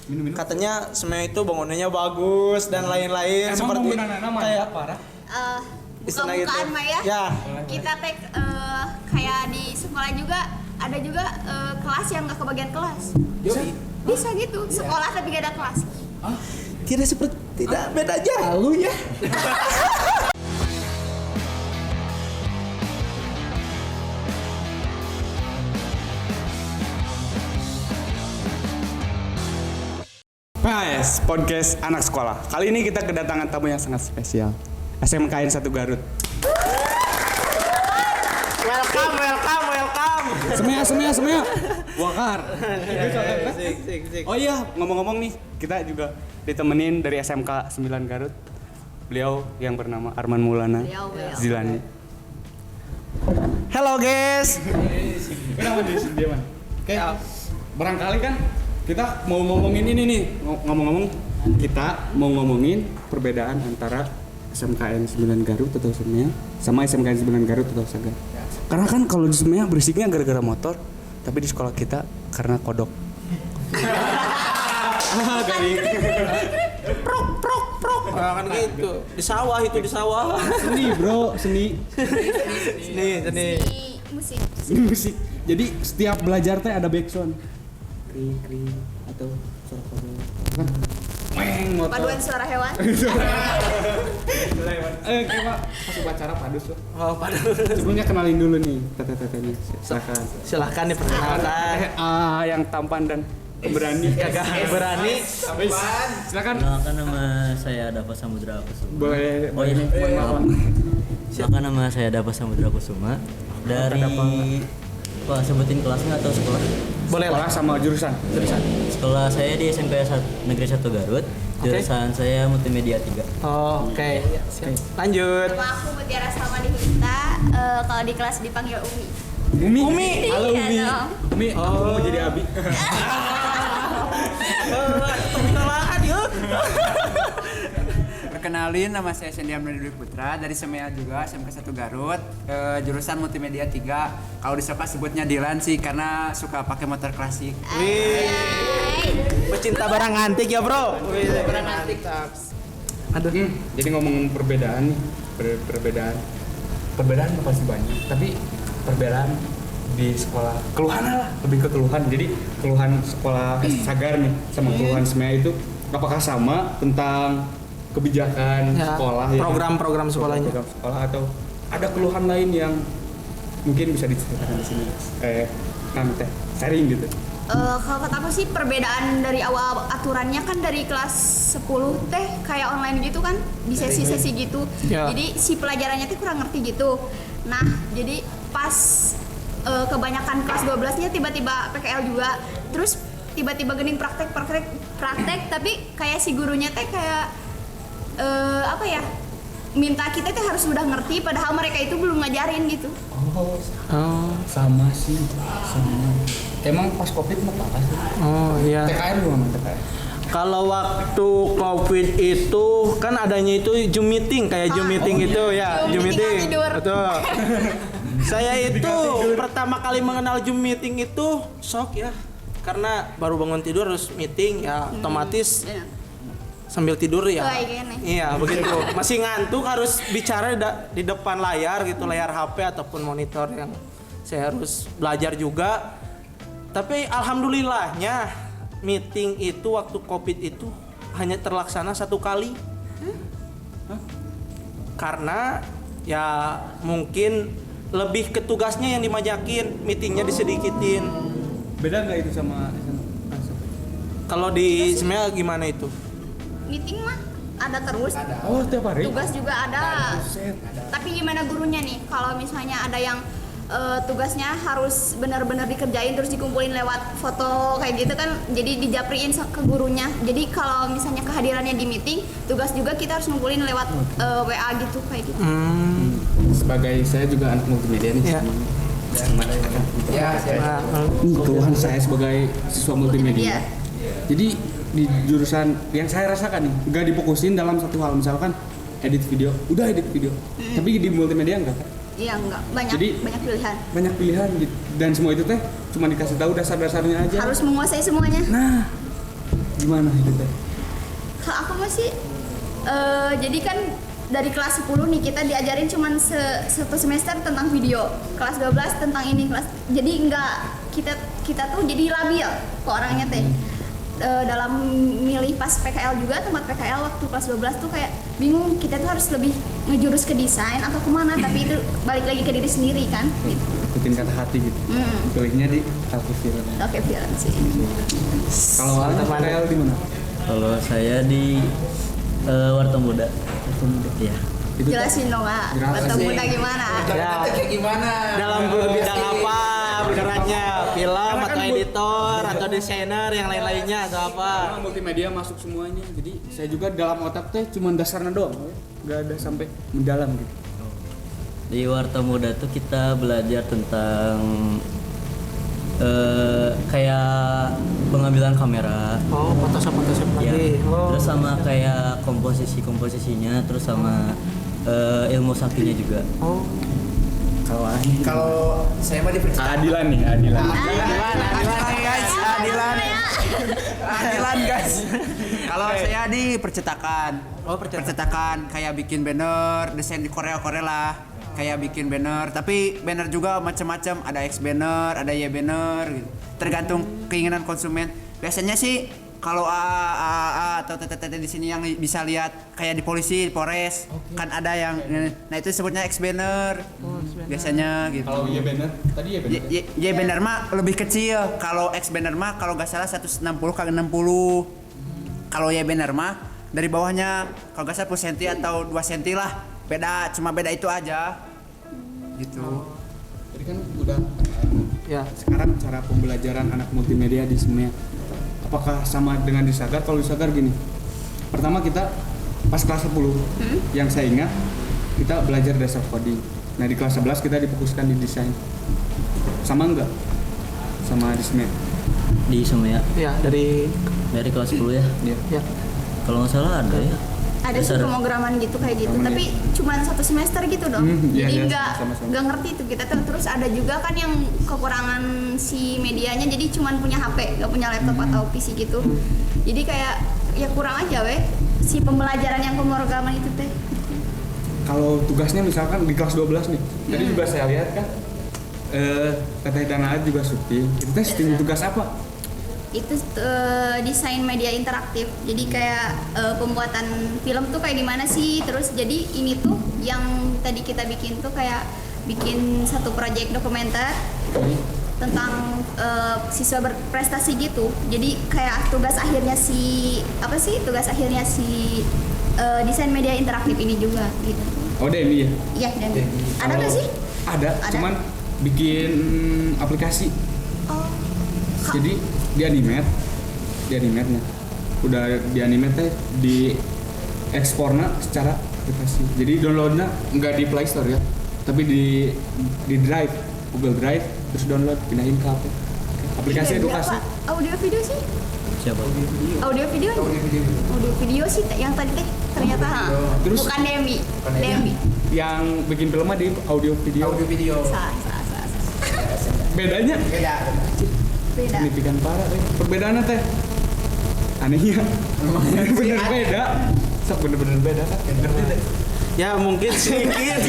Katanya semua itu bangunannya bagus dan lain-lain seperti kayak parah. Buka-bukaan mah ya. Ya. Kita kayak di sekolah juga ada juga kelas yang nggak kebagian kelas. Bisa gitu. Sekolah tapi gak ada kelas. Tidak beda jauh ya. PAS, podcast anak sekolah. Kali ini kita kedatangan tamu yang sangat spesial. SMKN 1 Garut. Welcome. Semua. Wakar. Oh iya, ngomong-ngomong nih, kita juga ditemenin dari SMK 9 Garut. Beliau yang bernama Arman Maulana Zilani. Hello guys. Kenapa dia man? Oke, barangkali kan kita mau ngomongin ini nih. Ngomong-ngomong, kita mau ngomongin perbedaan antara SMKN 9 Garut atau Semea sama SMKN 9 Garut atau Saga. Karena kan kalau di Semea berisiknya gara-gara motor, tapi di sekolah kita karena kodok. Prok. Kan gitu. Di sawah. Seni bro, seni musik. Jadi setiap belajar teh ada backsound. Kring atau suara kodok. Kan motor. Paduan suara hewan. Coba pas upacara padus loh. Oh, padahal. Sebelumnya kenalin dulu nih tete-tetenya. Silahkan diperkenalkan. Yang tampan dan berani. Kagak berani. Silakan. Kenalkan nama saya Dava Samudra Kusuma. Boleh. Oh ini Kenalkan nama saya Dava Samudra Kusuma dari Pak sebutin kelasnya atau sekolah? Boleh Sekolah sama jurusan. Sekolah saya di SMP Negeri 1 Garut. Jurusan saya Multimedia 3. Oh, oke. Lanjut. Nama aku Mutiara Salma Dihita. Kalau di kelas dipanggil Umi. Umi. Halo Iya Umi. dong. Umi, aku mau jadi Abi. Perkenalin, nama saya Sendiam Dwi Putra dari Semea juga, SMK 1 Garut, jurusan Multimedia 3. Kalau di sekolah sebutnya Dilan sih karena suka pakai motor klasik. Pecinta barang antik ya, Bro. Barang antik. Aduh. Jadi ngomong perbedaan nih, perbedaan pasti banyak, tapi perbedaan di sekolah keluhan lah, lebih ke keluhan. Jadi keluhan sekolah Sagar nih sama keluhan Semea itu apakah sama tentang kebijakan Ya, sekolah ya, program-program sekolahnya. program sekolah atau ada keluhan lain yang mungkin bisa diceritakan di sini, Kang Teh sharing gitu. Kalau kata aku sih perbedaan dari awal aturannya kan dari kelas 10 teh kayak online gitu kan di sesi-sesi gitu. Ya. Jadi si pelajarannya tuh kurang ngerti gitu. Nah, jadi pas kebanyakan kelas 12-nya tiba-tiba PKL juga. Terus tiba-tiba gening praktek tapi kayak si gurunya teh kayak apa ya? Minta kita tuh harus udah ngerti padahal mereka itu belum ngajarin gitu. Sama sih, sama. Emang pas Covid mah apa sih? Oh, iya. TKR gimana TKR? Kalau waktu Covid itu kan adanya itu Zoom meeting kayak Zoom meeting itu ya, Zoom Zoom meeting meeting. tidur. Betul. Saya itu pertama kali mengenal Zoom meeting itu shock ya. Karena baru bangun tidur harus meeting ya otomatis Iya. sambil tidur ya. Kayak gini. Iya, begitu. Masih ngantuk harus bicara di depan layar gitu, layar HP ataupun monitor yang saya harus belajar juga. Tapi alhamdulillahnya meeting itu waktu Covid itu hanya terlaksana 1 kali. Karena ya mungkin lebih ke tugasnya yang dimajakin, meetingnya disedikitin. Beda nggak itu sama Kalau di Semea gimana itu? Meeting mah ada terus. Oh, tiap hari? Tugas juga ada. Tapi gimana gurunya nih? Kalau misalnya ada yang tugasnya harus benar-benar dikerjain terus dikumpulin lewat foto kayak gitu kan, jadi dijapriin ke gurunya. Jadi kalau misalnya kehadirannya di meeting, tugas juga kita harus ngumpulin lewat WA gitu kayak gitu. Sebagai saya juga anak multimedia nih. Ya. Ini keluhan saya sebagai siswa multimedia. Jadi di jurusan yang saya rasakan nih, nggak difokusin dalam satu hal, misalkan edit video, udah edit video. Tapi di multimedia enggak kan? Iya enggak, banyak pilihan. Banyak pilihan gitu. Dan semua itu teh cuma dikasih tahu dasar-dasarnya aja. Harus menguasai semuanya. Nah, gimana itu teh? Kalau aku masih jadi kan dari kelas 10 nih kita diajarin cuman satu semester tentang video, kelas 12 tentang ini kelas. Jadi enggak kita tuh jadi labil ke orangnya teh. Dalam milih pas PKL juga, tempat PKL waktu kelas 12 tuh kayak bingung, kita tuh harus lebih ngejurus ke desain atau kemana, tapi itu balik lagi ke diri sendiri kan gitu. Ikutin kata hati gitu. Pilihnya di Kalki Film. Oke, film sih. Kalau PKL di mana? Kalau saya di Warta Muda. Iya. Itu teh, Jelasin dong, ah. Jelasin. Bertemu muda gimana? Ya, Kayak gimana? dalam bidang apa benerannya, film atau editor atau desainer yang lain-lainnya atau apa? Karena multimedia masuk semuanya. Jadi saya juga dalam otak teh cuma dasarnya doang, nggak ada sampai mendalam gitu. Di Warta Muda tuh kita belajar tentang kayak pengambilan kamera. Oh, Photoshop Ya, lagi. Oh. terus sama kayak komposisinya, terus sama ilmu sakinya juga. Oh. Kalau saya mah dipercaya. Adilan nih, adilan. Adilan guys, adilan guys. Kalau saya di percetakan. Oh, percetakan. Percetakan kayak bikin banner, desain di Korea lah. Kayak bikin banner, tapi banner juga macam-macam, ada X banner, ada Y banner gitu. Tergantung keinginan konsumen. Biasanya sih kalau AA atau TTT di sini yang bisa lihat kayak di polisi, di Polres, kan ada yang nah itu sebutnya X banner. Biasanya gitu. Kalau Y banner, tadi Y banner. Y banner mah lebih kecil. Kalau X banner mah kalau nggak salah 160 x 60. Kalau Y banner mah dari bawahnya kalau nggak salah 10 cm atau 2 cm lah. Beda, cuma beda itu aja. Gitu. Jadi kan udah Ya. sekarang cara pembelajaran anak multimedia di SMEA apakah sama dengan di Sagar? Kalau di Sagar gini, pertama kita pas kelas 10 yang saya ingat kita belajar dasar coding. Nah di kelas 11 kita difokuskan di desain. Sama enggak? Sama di SMEA? Di semua Ya, dari kelas 10 ya. ya. Kalau nggak salah ada ya. Ada sih Dasar. pemrograman gitu kayak gitu, Pemrograman tapi cuman satu semester gitu dong. Iya, Jadi iya, nggak sama-sama. nggak ngerti itu kita tuh. Terus ada juga kan yang kekurangan si medianya, jadi cuman punya HP, nggak punya laptop atau PC gitu. Jadi kayak ya kurang aja weh si pembelajaran yang pemrograman itu teh. Kalau tugasnya misalkan di kelas 12 nih, tadi juga saya lihat kan Teteh dan Aad juga syuting. Itu teh syuting tugas apa? Itu desain media interaktif, jadi kayak pembuatan film tuh kayak gimana sih. Terus jadi ini tuh yang tadi kita bikin tuh kayak bikin satu proyek dokumenter tentang siswa berprestasi gitu. Jadi kayak tugas akhirnya si desain media interaktif ini juga gitu. Oh Demi ya? Iya, dan ada nggak sih? Ada, Ada. cuman bikin aplikasi. Oh, Jadi di animate nya udah di animate teh di ekspornya secara aplikasi. Jadi downloadnya nggak di Play Store ya, tapi di Drive, Google Drive, terus download pindahin ke HP. Aplikasi Iya, edukasi. apa? Audio video sih? Siapa? Audio video sih yang tadi teh ternyata Terus- bukan Demi. Demi. Yang bikin filmnya di audio video. video. Salah. Bedanya Beda. signifikan parah teh. Perbedaannya teh anehnya. Bener beda. Bener-bener beda kan. Ya mungkin sedikit.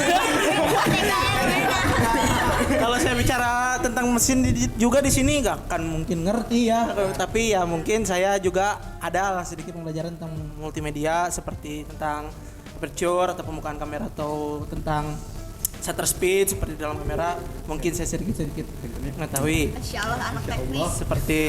Kalau saya bicara tentang mesin juga di sini nggak akan mungkin ngerti ya. Tapi ya mungkin saya juga ada lah sedikit pembelajaran tentang multimedia seperti tentang aperture atau pembukaan kamera atau tentang shutter speed seperti dalam kamera. Mungkin saya sedikit mengetahui. Masya Allah anak teknis. Seperti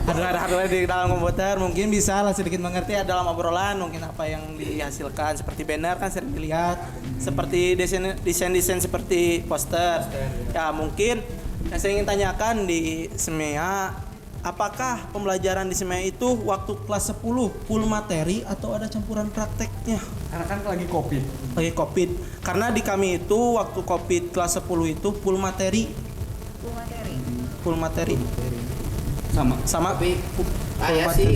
hardware di dalam komputer mungkin bisa lah sedikit mengerti ya dalam obrolan mungkin apa yang dihasilkan seperti banner kan sering dilihat seperti desain seperti poster ya mungkin yang saya ingin tanyakan di SMEA apakah pembelajaran di SMEA itu waktu kelas 10 full materi atau ada campuran prakteknya Karena kan lagi COVID. lagi COVID karena di kami itu waktu COVID kelas 10 itu full materi sama Tapi full ayah materi. sih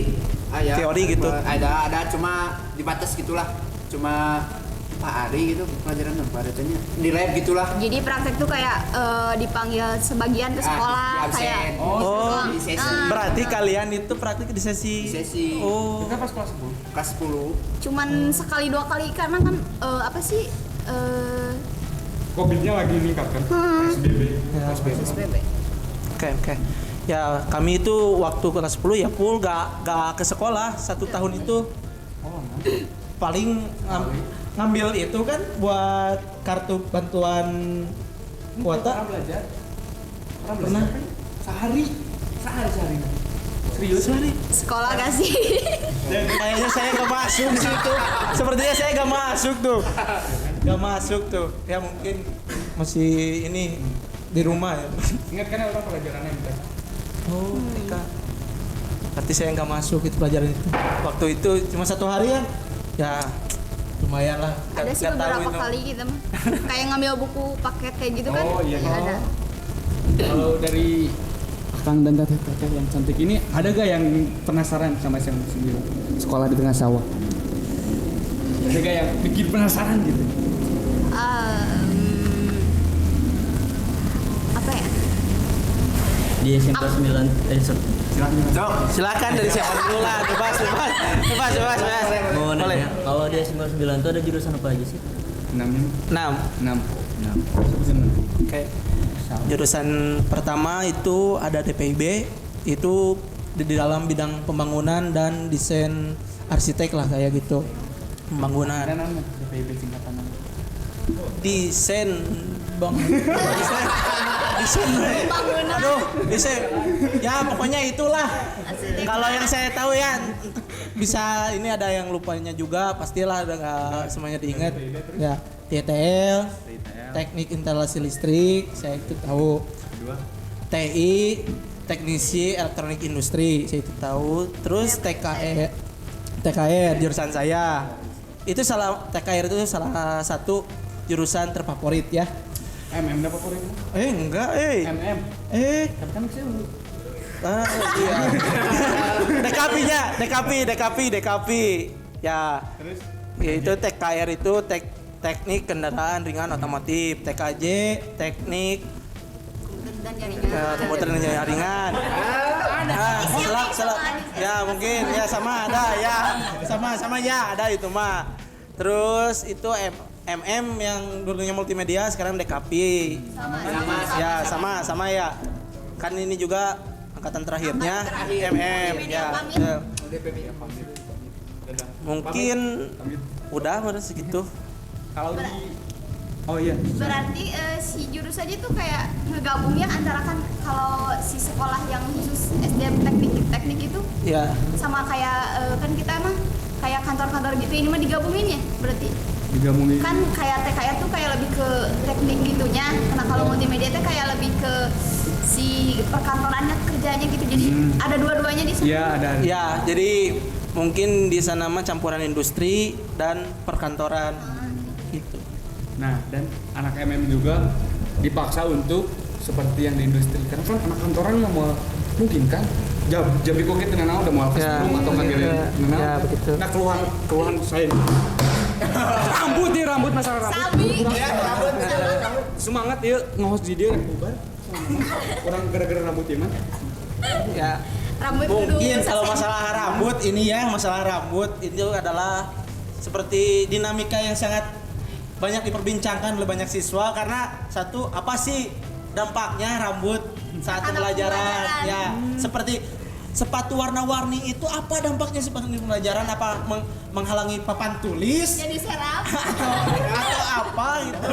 ayah Teori gitu. ada cuma dibatas gitulah, cuma berapa hari gitu pelajaran apa adanya di lab gitulah. Jadi praktek tuh kayak dipanggil sebagian ke sekolah di absen. kayak Oh, di sesi. berarti kalian itu praktik di sesi. Di sesi. Oh. Kita pas kelas 10. Kelas 10. cuman sekali 2 kali karena kan apa sih Covid-nya lagi meningkat kan. PSBB. SPB. Oke. Ya kami itu waktu kelas 10 ya full gak ke sekolah 1 tahun itu. Paling ngambil itu kan buat kartu bantuan kuota. belajar. Pernah? Sehari. Serius? Sorry. Sekolah gak sih? Kayaknya saya gak masuk situ. Sepertinya saya gak masuk tuh. Gak masuk tuh. Ya mungkin masih ini di rumah ya. Ingat kan orang pelajarannya MTK. Oh, TK. Berarti saya nggak masuk itu pelajaran itu. Waktu itu cuma 1 hari kan? Ya lumayan lah. Ada sih Nggak tahu beberapa itu. kali gitu mah. Kayak ngambil buku paket kayak gitu kan? Oh, iya. Ya, ada. Kalau dari Akang dan teteh yang cantik ini, ada gak yang penasaran sama SM9? Sekolah di tengah sawah. Ada gak yang bikin penasaran gitu? Apa ya? Di SMP 9 Silakan dari siapa dulu lah, bebas. mau Boleh. nanya, kalau di SMP 9 itu ada jurusan apa aja sih? 6. 6. Oke. Jurusan pertama itu ada DPIB, itu di dalam bidang pembangunan dan desain arsitek lah kayak gitu. Pembangunan. Ada nama DPIB singkatan nama. Desain desain ya pokoknya itulah. Kalau yang saya tahu ya bisa ini ada yang lupanya juga, pastilah ada nggak semuanya diingat ya. TTL, teknik instalasi listrik, saya itu tahu. TI, teknisi elektronik industri, saya itu tahu. Terus TKR jurusan saya itu TKR itu salah satu jurusan terfavorit ya. MM dapat favorit? Enggak, MM. Tapi kan saya dulu. Iya. DKP. Ya. Terus? Ya, itu TKR itu teknik kendaraan ringan otomotif, TKJ teknik Dan jaringan. komputer dan jaringan. Selak. Ya mungkin ya sama ada ya. Sama ya ada itu mah. Terus itu MM yang dulunya multimedia sekarang DKP. Ya sama ya. Kan ini juga angkatan terakhirnya MM ya. Mungkin udah segitu. Kalau di Oh iya. Berarti si jurusan itu kayak ngegabungnya antara kan kalau si sekolah yang khusus SDM teknik itu Ya. sama kayak kan kita mah kayak kantor-kantor gitu, ini mah digabungin ya berarti Digabungin. kan kayak TKR tuh kayak lebih ke teknik gitunya, karena kalau multimedia tuh kayak lebih ke si perkantorannya kerjanya gitu, jadi ada dua-duanya di sana. Iya, ada. Ya, jadi mungkin di sana mah campuran industri dan perkantoran gitu. Nah, dan anak MM juga dipaksa untuk seperti yang di industri. Karena kan anak kantoran mau mungkin kan jadi kok kita udah mau alkas Ya, belum atau kagak ya, ya, begitu. Nah, keluhan saya ini. rambut masalah rambut. Sabi. Semangat ya ngehos di dia bubar. Orang gara-gara rambut ya, Man. Ya. Rambut Mungkin dulu, kalau selesai. masalah rambut ini ya, masalah rambut itu adalah seperti dinamika yang sangat banyak diperbincangkan oleh banyak siswa, karena satu apa sih dampaknya rambut saat Anak pembelajaran pembelajaran. ya, seperti sepatu warna-warni itu apa dampaknya sepatu di pembelajaran, apa menghalangi papan tulis Jadi serap. atau apa gitu.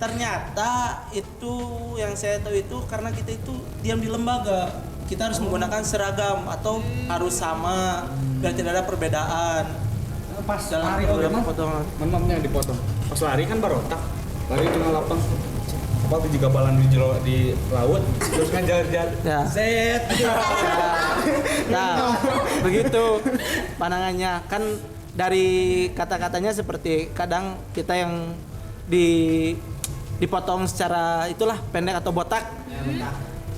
Ternyata itu yang saya tahu itu karena kita itu diam di lembaga, kita harus menggunakan seragam atau harus sama biar tidak ada perbedaan. Pas Dalam lari beberapa mah potongan. memangnya dipotong. Pas lari kan barotak. Lari cuma lapang. Apa juga balan di laut terus kan jalan-jalan. Ya. Set. Nah, begitu pandangannya kan dari kata-katanya seperti kadang kita yang dipotong secara itulah pendek atau botak.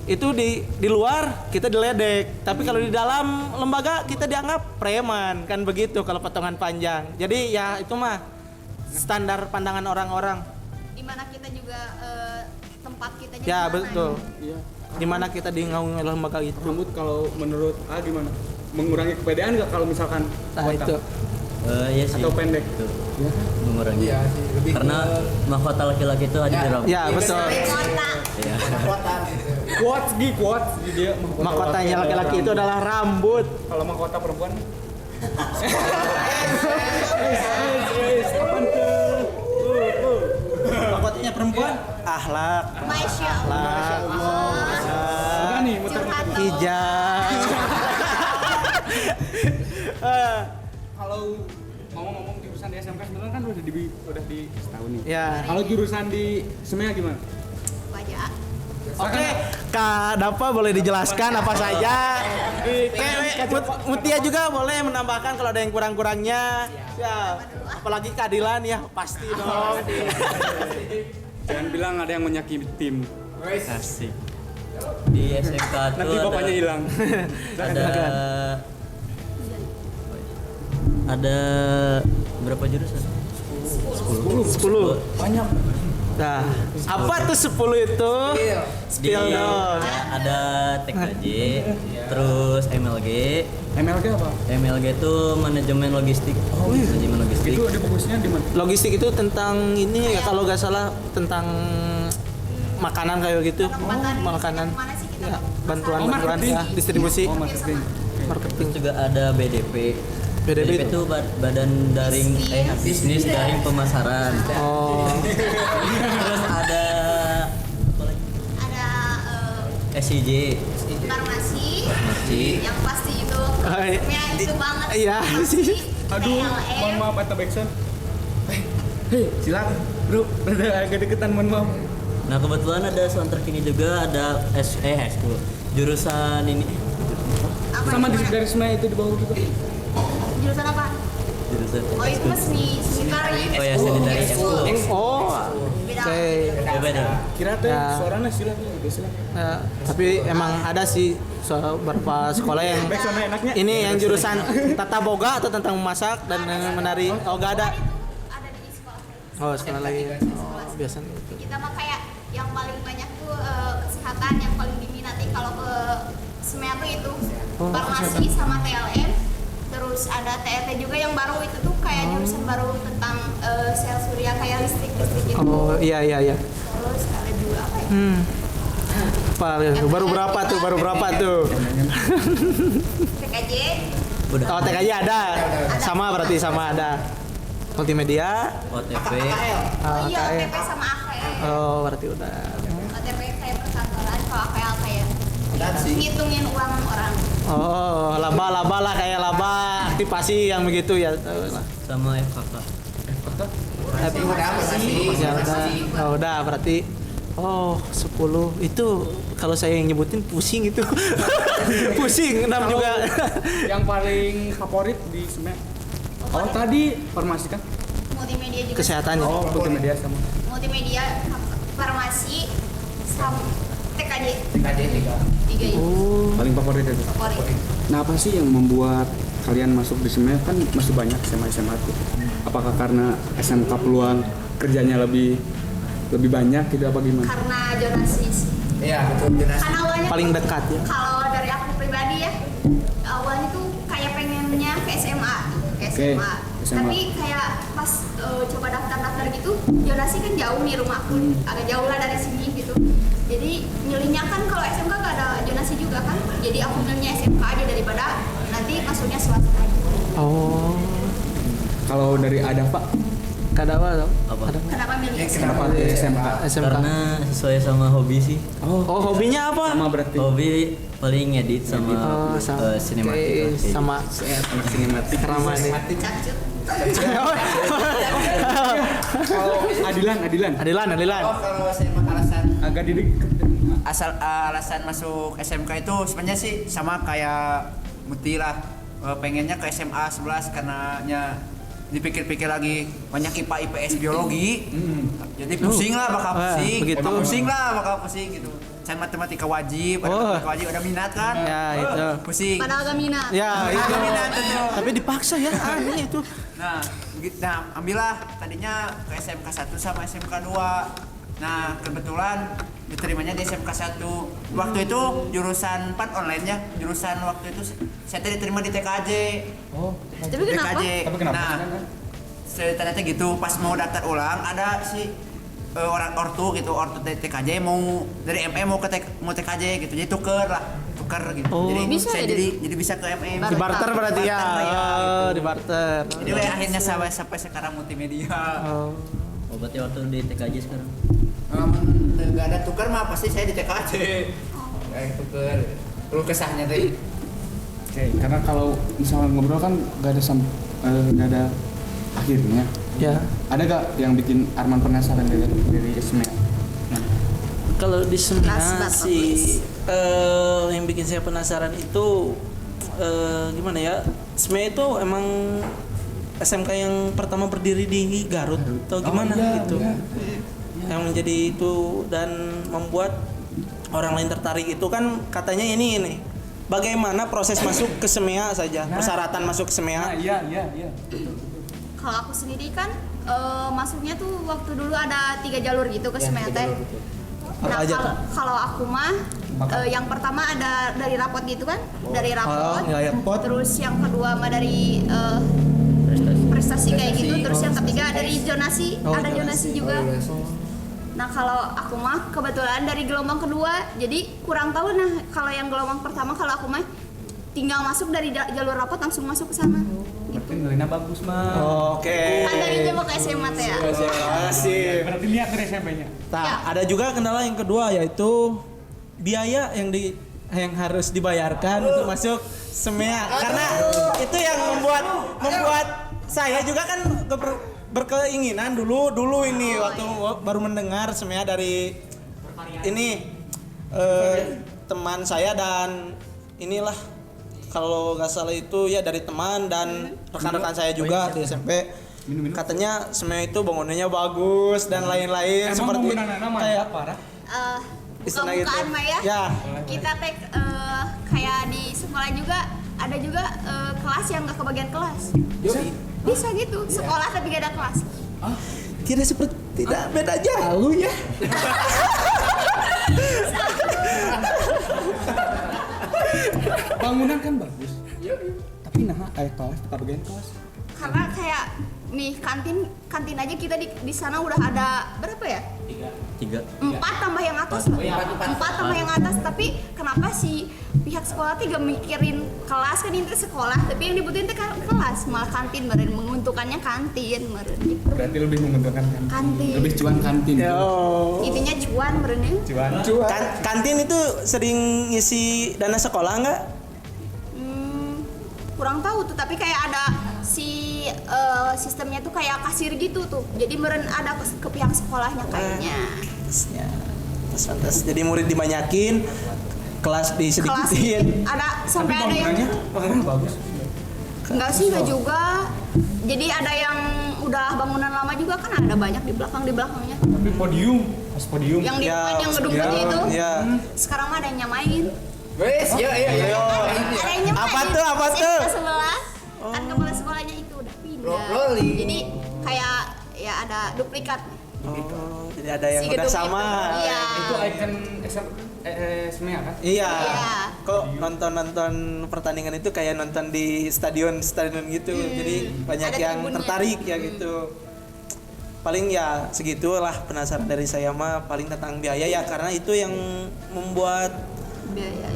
Itu di luar kita diledek, tapi kalau di dalam lembaga kita dianggap preman kan begitu kalau potongan panjang. Jadi ya itu mah standar pandangan orang-orang. Dimana kita juga tempat kita jadi Ya mana betul. Iya. Di mana kita dinaungi oleh lembaga itu. Rambut kalau menurut gimana? Mengurangi kepedean nggak kalau misalkan Nah botak? itu. Iya sih. Atau pendek? Itu Ya. mengurangi. Iya sih, lebih Karena mahkota laki-laki itu ada di rambut. Ya betul. Kota. Iya. Quotes dia Mahkotanya laki-laki itu adalah rambut. Kalau mahkota perempuan Mahkotanya perempuan akhlak. Masya Allah. Udah nih muter Curhat dong. Hijab. kalau ngomong-ngomong jurusan di SMK sebenarnya kan udah di setahun nih. Ya. Kalau jurusan di SMEA gimana? Wajah. Oke, Kak Dapa boleh dijelaskan apa saja? Mutia juga boleh menambahkan kalau ada yang kurang-kurangnya. Ya, apalagi keadilan ya pasti dong. Jangan bilang ada yang menyakiti tim. Asik. Di SMK tuh Nanti bapaknya hilang. ada berapa jurusan? 10. Banyak. Nah, apa tuh 10 itu? Spill dong. Ada TKJ, terus MLG. MLG apa? MLG itu manajemen logistik. Manajemen logistik. Itu di fokusnya di mana? Logistik itu tentang ini ya kalau nggak salah tentang makanan kayak gitu. Makanan. Mana sih kita Ya, mau bantuan-bantuan marketing. ya, distribusi, Oh, marketing. marketing. Terus juga ada BDP. BDP BDP itu badan daring bisnis daring pemasaran. Oh, Terus ada apa lagi? ada SIJ. farmasi Farmasi. yang pasti itu Hai. ya itu banget Iya sih. Aduh, PLN. mohon maaf Eta Backson. Hei, silakan. Bro, ada agak deketan, mohon maaf. Nah kebetulan ada soundtrack ini juga ada high school jurusan ini Apa Sama di namanya? dari SMEA itu di bawah juga. Jurusan apa? jurusan Oh itu mah seni tari. Oh ya, seni tari Ekskul. Oh, Beda. oke. ya beda. Kira teh Ya. suaranya silakan, silakan. Nah, tapi emang ada sih beberapa sekolah yang Backsound enaknya. ini yang jurusan tata boga atau tentang memasak dan menari. Oh, gak ada. Ada di sekolah. Oh, sekolah lagi. Oh, biasanya itu. Kita mah kayak yang paling banyak tuh kesehatan yang paling diminati kalau ke SMEA tuh itu Oh, farmasi sama TLM. Terus ada TET juga yang baru itu tuh kayak jurusan baru tentang sel surya kayak listrik gitu. Oh, iya iya iya. Terus ada juga apa ya? Apa, baru berapa tuh? Baru berapa tuh? TKJ. Udah. Oh, TKJ ada. Sama berarti sama ada. Multimedia. OTP. Oh iya, KL. OTP sama AKL. Oh, berarti udah. OTP kayak perkantoran, kalau AKL kayak ngitungin uang orang. Oh, laba-laba lah kayak laba aktivasi yang begitu ya. Sama FKK. Ya udah. Oh, udah berarti oh 10 itu kalau saya yang nyebutin pusing itu. Pusing 6 juga. Yang paling favorit di SMEA. Oh, tadi farmasi kan? Multimedia juga. Kesehatannya. Oh, multimedia sama. Multimedia, farmasi, sama TKJ. TKJ 3. 3 itu Oh, Paling favorit itu. favorit. Nah, apa sih yang membuat kalian masuk di SMEA? Kan masih banyak SMA tuh. Apakah karena SMK peluang kerjanya lebih banyak gitu apa gimana? Karena zonasi sih. Iya, betul jelas. Karena awalnya paling tuh, dekat ya. kalau dari aku pribadi ya, awalnya tuh kayak pengennya ke SMA, ke SMA. Oke, SMA. Tapi kayak pas coba daftar gitu, zonasi kan jauh nih rumahku, agak jauh lah dari sini gitu. Jadi milihnya kan kalau SMK gak ada zonasi juga kan, jadi aku milihnya SMK aja daripada nanti masuknya swasta aja. Oh, Kalau dari Adafa, kadawa dong. Apa? Kenapa milih SMK? kenapa pilih SMK? SMK. Karena sesuai sama hobi sih. Oh, hobinya apa? Sama berarti. Hobi paling ngedit sama Oh, sama. sinematik. Oke, sama Sinematik. Keramat nih. Cacut. Kalau Adilan. Adilan. Oh, kalau saya mah alasan Agak didik. alasan masuk SMK itu sebenarnya sih sama kayak Muti lah. Pengennya ke SMA 11 karena dipikir-pikir lagi banyak IPA IPS biologi. Jadi pusing lah bakal pusing. begitu. Emang pusing lah bakal pusing gitu. Saya matematika wajib, matematika wajib ada minat kan? Ya, itu. Pusing. Padahal gak minat. Ya itu. Ada minat itu. Tapi dipaksa ya aneh itu. Nah, ambillah tadinya ke SMK 1 sama SMK 2. Nah, kebetulan diterimanya di SMK 1. Waktu itu jurusan online ya. Jurusan waktu itu saya diterima di TKJ. Tapi kenapa? Tapi kenapa? Nah, ternyata gitu pas mau daftar ulang ada si orang ortu dari TKJ mau dari ME mau mau TKJ gitu. Jadi tuker gitu. Jadi Bisa saya ya, jadi bisa ke ME. Di barter berarti ya. Barter, ya, Oh, gitu. di barter. Jadi akhirnya sampai sekarang multimedia. Oh. Oh, berarti waktu di TKJ sekarang. Nggak ada tukar mah pasti saya di TKJ. Kayak tuker. Perlu kesahnya teh. Oke, karena kalau misalnya ngobrol kan nggak ada akhirnya. Ya. Ada gak yang bikin Arman penasaran dari SMEA? Kalau di Last Semina but not sih yang bikin saya penasaran itu gimana ya? SME itu emang SMK yang pertama berdiri di Garut atau gimana gitu. Yang menjadi itu dan membuat orang lain tertarik itu kan katanya ini. Bagaimana proses masuk ke SMEA saja, persyaratan masuk ke SMEA? Iya. Kalau aku sendiri kan masuknya tuh waktu dulu ada 3 jalur gitu ke SMEA teh. Nah, Apa aja tuh? kalau aku mah yang pertama ada dari rapot gitu kan, dari rapot. nilai rapot. Terus yang kedua mah dari prestasi kayak gitu. Terus yang ketiga dari zonasi, ada zonasi juga. Nah kalau aku mah kebetulan dari gelombang kedua, jadi kurang tahu. Nah kalau yang gelombang pertama kalau aku mah tinggal masuk dari jalur rapot langsung masuk ke sana. Berarti nilainya bagus mah. Oke. Kan dari mau ke SMA teh ya. Asik. Berarti lihat dari SMP-nya. Nah, Ya. ada juga kendala yang kedua yaitu biaya yang harus dibayarkan untuk masuk SMEA. Karena itu yang membuat saya juga kan berkeinginan dulu ini waktu baru mendengar SMEA dari ini teman saya dan inilah kalau nggak salah itu ya dari teman dan rekan-rekan saya juga di SMP. Katanya SMEA itu bangunannya bagus dan lain-lain seperti kayak parah. istilah gitu. Buka-bukaan mah ya. Ya. Kita teh kayak di sekolah juga ada juga kelas yang nggak kebagian kelas. Bisa gitu. Sekolah tapi gak ada kelas. Tidak beda jauh ya. Bangunan kan bagus. Tapi kelas tetap bagian kelas. Karena kayak nih kantin aja kita di sana udah ada berapa ya? 3. 4 tambah yang atas. 4 tambah yang atas. Tapi kenapa sih pihak sekolah tiga mikirin kelas kan ini sekolah, tapi yang dibutuhin teh kelas, malah kantin meren menguntungkannya kantin meren. Berarti lebih menguntungkan Kantin. Lebih cuan kantin. Intinya cuan meren ya. Cuan. Kantin itu sering ngisi dana sekolah nggak? Kurang tahu tuh, tapi kayak ada sistemnya tuh kayak kasir gitu tuh. Jadi meren ada ke pihak sekolahnya kayaknya. Ya, pantas. Jadi murid dibanyakin, kelas Kelas disedikitin. ada sampai ada yang Bangunannya bagus. enggak sih enggak juga. Jadi ada yang udah bangunan lama juga kan ada banyak di belakangnya. Tapi pas podium. Yang di Ya, depan yang gedung putih itu. Ya. Sekarang mah ada yang nyamain. Wes, ya. Ada yang nyamain. Apa tuh, apa di tuh? SMK 11. Kan kepala sekolahnya itu udah pindah. Rolling. Jadi kayak ya ada duplikat. Oh, jadi ada yang Si udah gedung sama. itu. Iya. Itu ikon SMEA kan? Iya. Iya. Kok nonton pertandingan itu kayak nonton di stadion gitu. Jadi banyak Ada yang tribunnya. tertarik ya gitu. Paling ya segitulah penasaran dari saya mah paling tentang biaya ya karena itu yang membuat Biaya.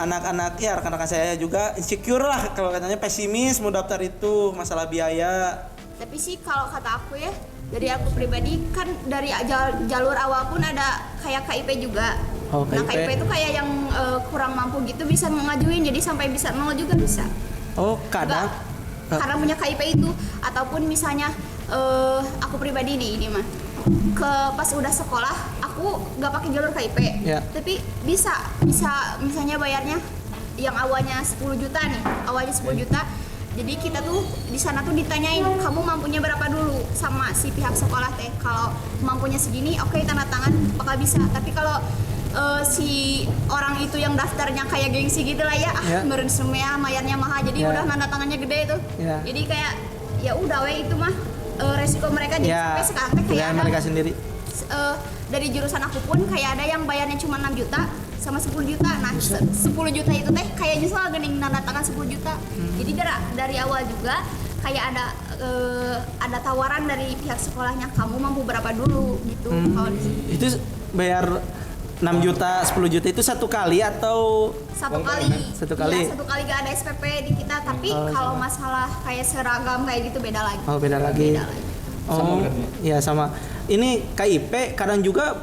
anak-anak ya rekan-rekan saya juga insecure lah kalau katanya pesimis mau daftar itu masalah biaya. Tapi sih kalau kata aku ya, dari aku pribadi kan dari jalur awal pun ada kayak KIP juga. Oh, Nah KIP. KIP itu kayak yang kurang mampu gitu bisa ngajuin, jadi sampai bisa 0 juga bisa. Oh kadang Enggak, karena punya KIP itu. Ataupun misalnya aku pribadi nih ini mah pas udah sekolah aku nggak pakai jalur KIP, Ya. tapi bisa misalnya bayarnya yang awalnya 10 juta nih, awalnya 10 juta Jadi kita tuh di sana tuh ditanyain kamu mampunya berapa dulu sama si pihak sekolah teh. Kalau mampunya segini, oke, tanda tangan bakal bisa. Tapi kalau si orang itu yang daftarnya kayak gengsi gitu lah ya, meureun semea mayarnya mahal, jadi udah tanda tangannya gede tuh. Jadi kayak ya udah we itu mah resiko mereka, jadi sampai sekarang teh kayak ada mereka sendiri. Dari jurusan aku pun kayak ada yang bayarnya cuma 6 juta sama 10 juta. Nah, 10 juta itu teh kayak nyesel gening tanda tangan 10 juta. Jadi dari awal juga kayak ada tawaran dari pihak sekolahnya, kamu mampu berapa dulu gitu. Kalau di sini. Itu bayar 6 juta, 10 juta itu satu kali atau Satu kali. Satu kali. Iya, satu kali gak ada SPP di kita, tapi kalau masalah kayak seragam kayak gitu beda lagi. Oh, beda lagi. Oh, iya sama. Ini KIP kadang juga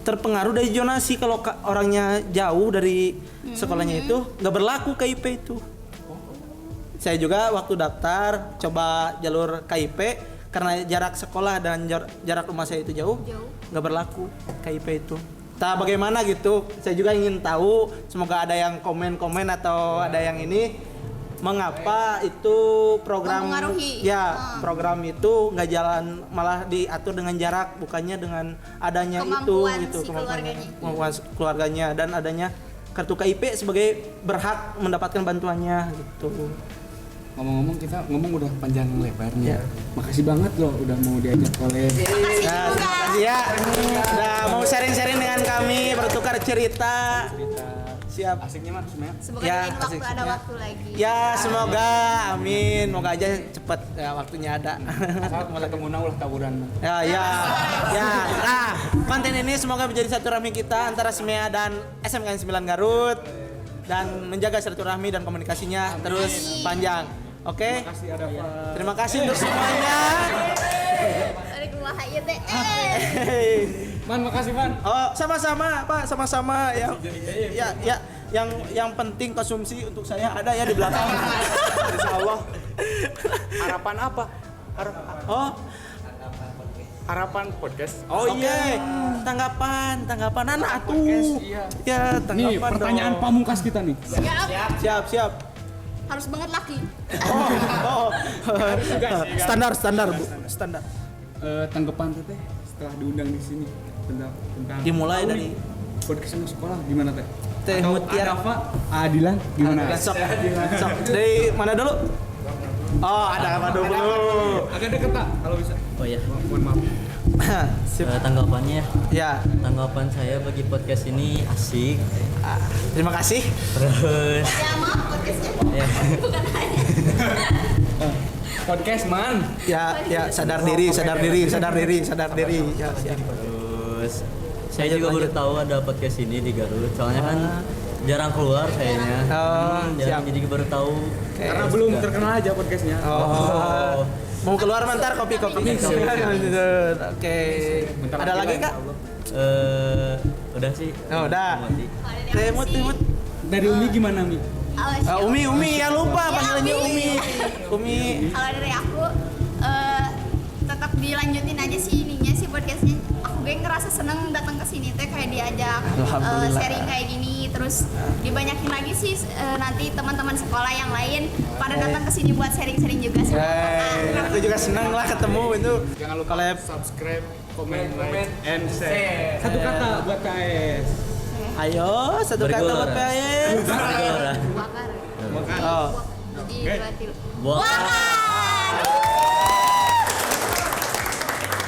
terpengaruh dari zonasi. Kalau orangnya jauh dari sekolahnya itu nggak berlaku KIP itu. Saya juga waktu daftar coba jalur KIP karena jarak sekolah dan jarak rumah saya itu jauh. Nggak berlaku KIP itu. Nah, bagaimana gitu? Saya juga ingin tahu. Semoga ada yang komen-komen atau ada yang ini. Mengapa itu program mempengaruhi? Program itu nggak jalan, malah diatur dengan jarak, bukannya dengan adanya Kemampuan itu gitu, si kemampuan keluarganya dan adanya kartu KIP sebagai berhak mendapatkan bantuannya gitu. Ngomong-ngomong, kita ngomong udah panjang lebar nih. Makasih banget loh udah mau diajak oleh. Terima kasih ya. Udah mau sharing-sharing dengan kami, bertukar cerita. Siap. Asiknya mah semuanya. Semoga lain waktu ada waktu lagi. Ya, semoga amin. Semoga aja cepet ya waktunya ada. Asal mau ketemu ulah tawuran. Ya. Nah, konten ini semoga menjadi silaturahmi kita antara SMEA dan SMKN 9 Garut dan menjaga silaturahmi dan komunikasinya terus panjang. Oke? Terima kasih untuk semuanya. Waalaikumsalam ya teh. Man, makasih Man. Oh, sama-sama, Pak, sama-sama ya. Yang penting konsumsi untuk saya ada ya di belakang. Insyaallah. Harapan apa? Harapan podcast. Oh iya. Tanggapan anak tuh. Iya. Ya, tanggapan. Nih, pertanyaan dong. pamungkas kita nih. Siap. Harus banget laki. Standar, Bu. Standar. Tanggapan teteh setelah diundang di sini tentang Dimulai dari podcast sama sekolah gimana teh? Teh Atau Mutiara. Adafa, Adilan gimana? Sok. Dari mana dulu? Oh, ada apa dulu? Agak deket tak kalau bisa. Oh ya, Mohon maaf. Sip. tanggapannya Ya, tanggapan saya bagi podcast ini asik. terima kasih. Terus Ya maaf podcastnya. ya, Bukan hanya. Podcast Man. Ya, sadar diri. Ya, siap. terus saya juga baru tahu ada podcast ini di Garut. Soalnya kan jarang keluar kayaknya. Siap. Jadi baru tahu. Karena belum terkenal aja podcastnya. Oh. Mau keluar bentar kopi. Oke. Bentar Ada lagi, Kak? Udah sih. Oh, udah. Mati. Teh Mut. Dari Umi gimana Mi? Umi ya lupa panggilannya Umi. Kalau dari aku tetap dilanjutin aja sih ininya sih podcastnya. Aku gue ngerasa seneng datang ke sini teh kayak diajak Alhamdulillah. sharing kayak gini, terus dibanyakin lagi sih nanti teman-teman sekolah yang lain pada datang ke sini buat sharing-sharing juga sih. Aku juga senang lah ketemu itu. Jangan lupa Collab. subscribe, comment, like, and share. Satu kata buat KS. Ayo, satu kata buat Bergelora. PS. Bergelora. Bakar. Oh. Jadi berarti Buat. bakar.